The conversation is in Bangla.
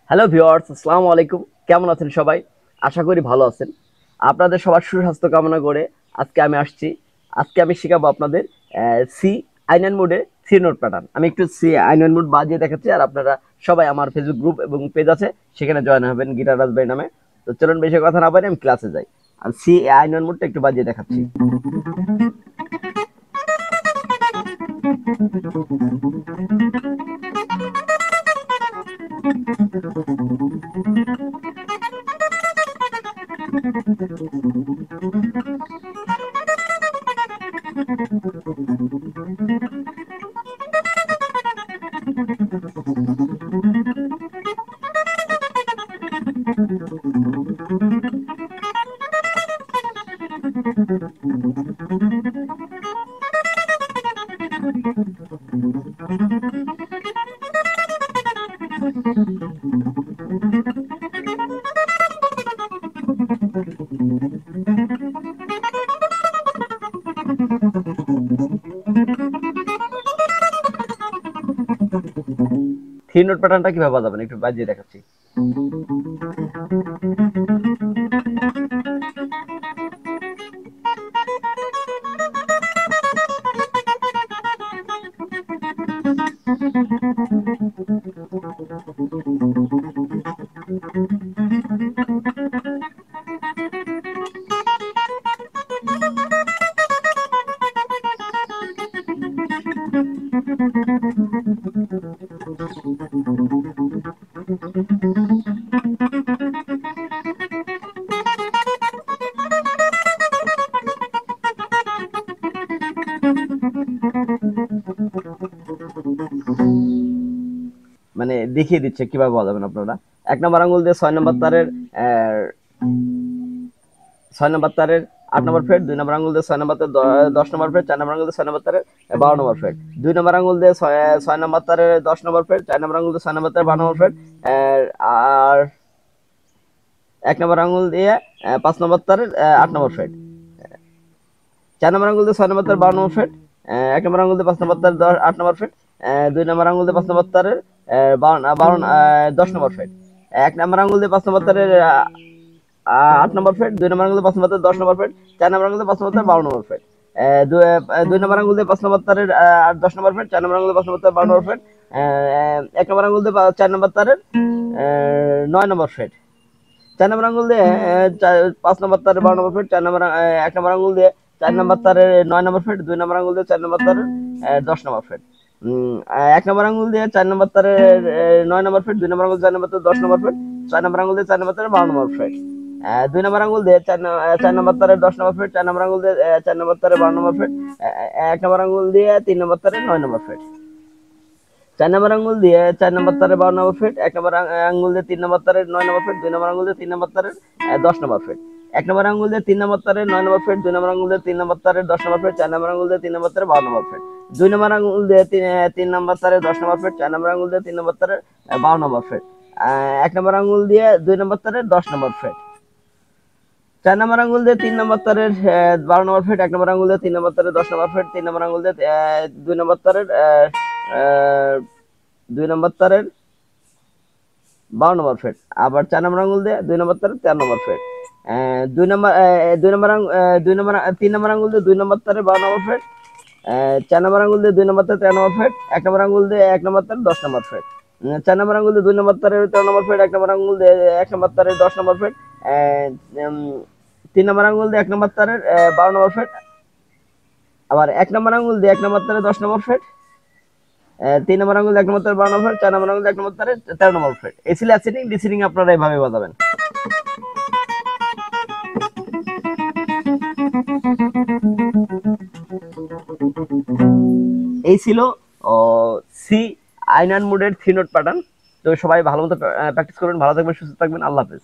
হ্যালো ভিউয়ার্স, আসসালামু আলাইকুম। কেমন আছেন সবাই? আশা করি ভালো আছেন। আপনাদের সবার সুস্বাস্থ্য কামনা করে আজকে আমি আসছি। আজকে আমি শেখাবো আপনাদের সি আই9 মোডে থ্রি নোট প্যাটার্ন। আমি একটু সি আই9 মোড বাজিয়ে দেখাচ্ছি, আর আপনারা সবাই আমার ফেসবুক গ্রুপ এবং পেজ আছে, সেখানে জয়েন হবেন গিটার রাজবাই নামে। তো চলুন বেশি কথা না বলে আমি ক্লাসে যাই। আর সি আই9 মোডটা একটু বাজিয়ে দেখাচ্ছি। থ্রি নোট প্যাটার্নটা কিভাবে বাজাবেন একটু বাজিয়ে দেখাচ্ছি। মানে দেখিয়ে দিচ্ছে কিভাবে বাজাবেন আপনারা। 1 নম্বর আঙ্গুল দিয়ে 6 নম্বর তারের 6 নম্বর তারের 8 নম্বর ফ্রেট, 2 নম্বর আঙ্গুল দিয়ে 6 নম্বর তারের 10 নম্বর ফ্রেট, 4 নম্বর আঙ্গুল দিয়ে 6 নম্বর তারের 12 নম্বর ফ্রেট, 2 নম্বর আঙ্গুল দিয়ে 6 নম্বর তারের 10 নম্বর ফ্রেট, 4 নম্বর আঙ্গুল দিয়ে 6 নম্বর তারের 12 নম্বর ফ্রেট, আর 1 নম্বর আঙ্গুল দিয়ে 5 নম্বর তারের 8 নম্বর ফ্রেট, 4 নম্বর আঙ্গুল দিয়ে 6 নম্বর তারের 12 নম্বর ফ্রেট, 1 নম্বর আঙ্গুল দিয়ে 5 নম্বর তারের 8 নম্বর ফ্রেট, 2 নম্বর আঙ্গুল দিয়ে 5 নম্বর তারের 10 নম্বর ফ্রেট, 1 নম্বর আঙ্গুল দিয়ে 5 নম্বর তারের 8 নম্বর ফ্রেট, 2 নম্বর আঙ্গুল দিয়ে 5 নম্বর তারের 10 নম্বর ফ্রেট, 4 নম্বর আঙ্গুল দিয়ে 5 নম্বর তারের 12 নম্বর ফ্রেট, 2 নম্বর আঙ্গুল দিয়ে 5 নম্বর তারের 10 নম্বর ফ্রেট, 4 নম্বর আঙ্গুল দিয়ে 5 নম্বর তারের 12 নম্বর ফ্রেট, 1 নম্বর আঙ্গুল দিয়ে 4 নম্বর তারের 9 নম্বর ফ্রেট, 4 নম্বর আঙ্গুল দিয়ে 5 নম্বর তারের 12 নম্বর ফ্রেট, 1 নম্বর আঙ্গুল দিয়ে 4 নম্বর তারের 9 নম্বর ফ্রেট, 2 নম্বর আঙ্গুল দিয়ে 4 নম্বর তারের 10 নম্বর ফ্রেট, 1 নম্বর আঙ্গুল দিয়ে 4 নম্বর তারের 9 নম্বর ফ্রেট, 2 নম্বর আঙ্গুল 4 নম্বর তারের 10 নম্বর ফ্রেট, 4 নম্বর আঙ্গুল দিয়ে 4 নম্বর তারের 12 নম্বর ফ্রেট, 2 নম্বর আঙ্গুল দিয়ে 4 নম্বর তারের 10 নম্বর ফ্রেট, 4 নম্বর আঙ্গুল দিয়ে 4 নম্বর তারের 12 নম্বর ফ্রেট, 1 নম্বর আঙ্গুল দিয়ে 3 নম্বর তারের 9 নম্বর ফ্রেট, 4 নম্বর আঙ্গুল দিয়ে 4 নম্বর তারের 12 নম্বর ফ্রেট, 1 নম্বর আঙ্গুল দিয়ে 3 নম্বর তারের 9 নম্বর ফ্রেট, 2 নম্বর আঙ্গুল দিয়ে 3 নম্বর তারের 10 নম্বর ফ্রেট, 1 নম্বর আঙ্গুল দিয়ে 3 নম্বর তারের 9 নম্বর ফ্রেট, 2 নম্বর আঙ্গুল দিয়ে 3 নম্বর তারের 10 নম্বর ফ্রেট, 4 নম্বর আঙ্গুল দিয়ে 3 নম্বর তারের 12 নম্বর ফ্রেট, 2 নম্বর আঙ্গুল দিয়ে 3 নম্বর তারের 10 নম্বর ফ্রেট, 4 নম্বর আঙ্গুল দিয়ে 3 নম্বর তারের 12 নম্বর ফ্রেট, 1 নম্বর আঙ্গুল দিয়ে 2 নম্বর তারের 10 নম্বর ফ্রেট, 4 নম্বর আঙ্গুল দিয়ে 3 নম্বর তারের 12 নম্বর ফ্রেট, 1 নম্বর আঙ্গুল দিয়ে 3 নম্বর তারের 10 নম্বর ফ্রেট, 3 নম্বর আঙ্গুল দিয়ে 2 নম্বর তারের 2 নম্বর তারের 12 নম্বর ফ্রেট, আবার 4 নম্বর আঙ্গুল দিয়ে 2 নম্বর তারের 13 নম্বর ফ্রেট, 3 নম্বর আঙ্গুল দিয়ে 2 নম্বর তারের 12 নম্বর ফ্রেট, 4 নম্বর আঙ্গুল দিয়ে 2 নম্বর তারের 13 নম্বর ফ্রেট, 1 নম্বর আঙ্গুল দিয়ে 1 নম্বর তারের 10 নম্বর ফ্রেট, 4 নম্বর আঙ্গুল দিয়ে 2 নম্বর তারের 13 নম্বর ফ্রেট, 1 নম্বর আঙ্গুল দিয়ে 1 নম্বর তারের 10 নম্বর ফ্রেট, 3 নম্বর আঙ্গুল দিয়ে 1 নম্বর তারের 12 নম্বর ফ্রেট, আবার 1 নম্বর আঙ্গুল দিয়ে 1 নম্বর তারের 10 নম্বর ফ্রেট, 3 নম্বর আঙ্গুল দিয়ে 1 নম্বর তারের 12 নম্বর ফ্রেট, 4 নম্বর আঙ্গুল দিয়ে 1 নম্বর তারের 13 নম্বর ফ্রেট। এই ছিল অ্যাসেন্ডিং, ডিসেন্ডিং আপনারা এইভাবে বাজাবেন। এই ছিল সি আই9 মোডের থ্রি নোট প্যাটার্ন। তো সবাই ভালো মতো প্র্যাকটিস করবেন, ভালো থাকবেন, সুস্থ থাকবেন। আল্লাহ হাফেজ।